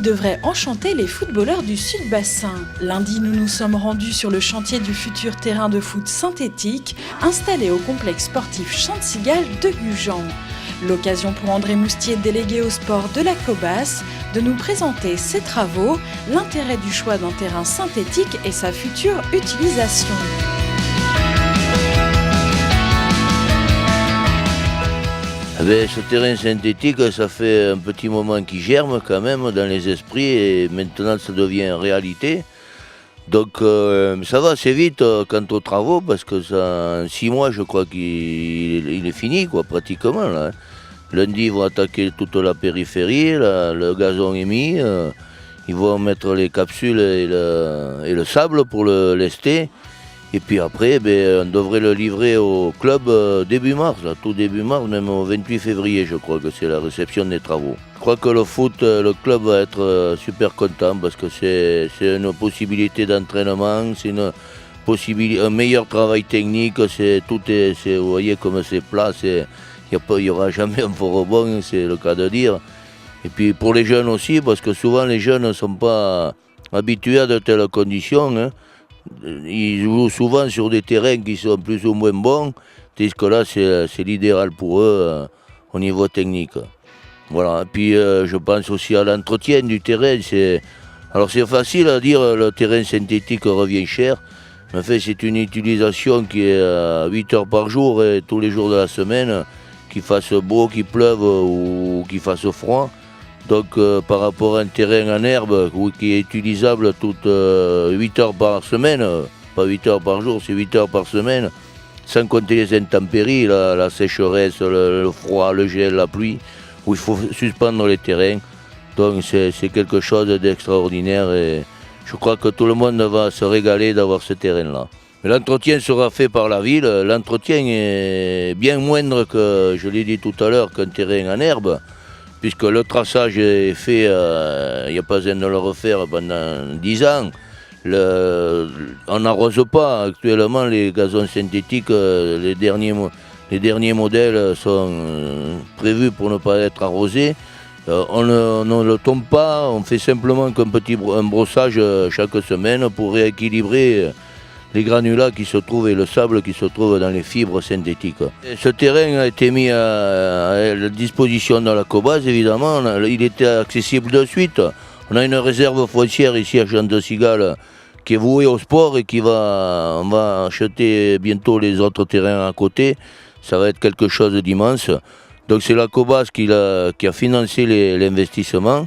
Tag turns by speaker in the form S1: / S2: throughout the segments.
S1: devrait enchanter les footballeurs du Sud-Bassin. Lundi, nous nous sommes rendus sur le chantier du futur terrain de foot synthétique installé au complexe sportif Champ-de-Cigale de Gujan. L'occasion pour André Moustier, délégué au sport de la Cobas, de nous présenter ses travaux, l'intérêt du choix d'un terrain synthétique et sa future utilisation.
S2: Ce terrain synthétique, ça fait un petit moment qu'il germe quand même dans les esprits et maintenant ça devient réalité. Donc ça va assez vite quant aux travaux parce que ça, en 6 mois je crois qu'il est fini quoi, pratiquement. Là. Lundi ils vont attaquer toute la périphérie, le gazon est mis, ils vont mettre les capsules et le sable pour le lester. Et puis après, on devrait le livrer au club début mars, là, tout début mars, même au 28 février, je crois que c'est la réception des travaux. Je crois que le club va être super content parce que c'est une possibilité d'entraînement, c'est un meilleur travail technique, vous voyez comme c'est plat, il n'y aura jamais un faux rebond, c'est le cas de dire. Et puis pour les jeunes aussi, parce que souvent les jeunes ne sont pas habitués à de telles conditions. Hein. Ils jouent souvent sur des terrains qui sont plus ou moins bons, tandis que là c'est l'idéal pour eux au niveau technique. Voilà. Et puis je pense aussi à l'entretien du terrain. Alors c'est facile à dire, le terrain synthétique revient cher, mais en fait c'est une utilisation qui est à 8 heures par jour et tous les jours de la semaine, qu'il fasse beau, qu'il pleuve ou qu'il fasse froid. Donc par rapport à un terrain en herbe qui est utilisable toutes 8 heures par semaine, pas 8 heures par jour, c'est 8 heures par semaine, sans compter les intempéries, la sécheresse, le froid, le gel, la pluie, où il faut suspendre les terrains. Donc c'est quelque chose d'extraordinaire et je crois que tout le monde va se régaler d'avoir ce terrain-là. Mais l'entretien sera fait par la ville, l'entretien est bien moindre que, je l'ai dit tout à l'heure, qu'un terrain en herbe. Puisque le traçage est fait, il n'y a pas besoin de le refaire pendant 10 ans. On n'arrose pas actuellement les gazons synthétiques, les derniers modèles sont prévus pour ne pas être arrosés. On ne le tombe pas, on fait simplement un brossage chaque semaine pour rééquilibrer les granulats qui se trouvent et le sable qui se trouve dans les fibres synthétiques. Et ce terrain a été mis à la disposition de la Cobas, évidemment. Il était accessible de suite. On a une réserve foncière ici à Champ-de-Cigale qui est vouée au sport et on va acheter bientôt les autres terrains à côté. Ça va être quelque chose d'immense. Donc c'est la Cobas qui a financé l'investissement.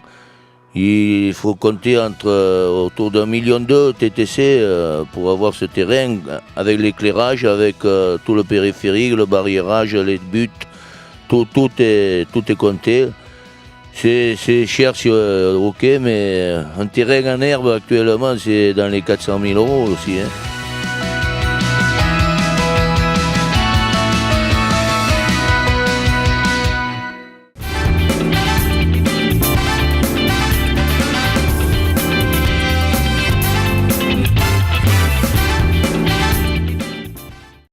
S2: Il faut compter autour d'1,2 million TTC pour avoir ce terrain, avec l'éclairage, avec tout le périphérique, le barriérage, les buts, tout est compté. C'est cher, ok, mais un terrain en herbe actuellement c'est dans les 400 000 € aussi. Hein.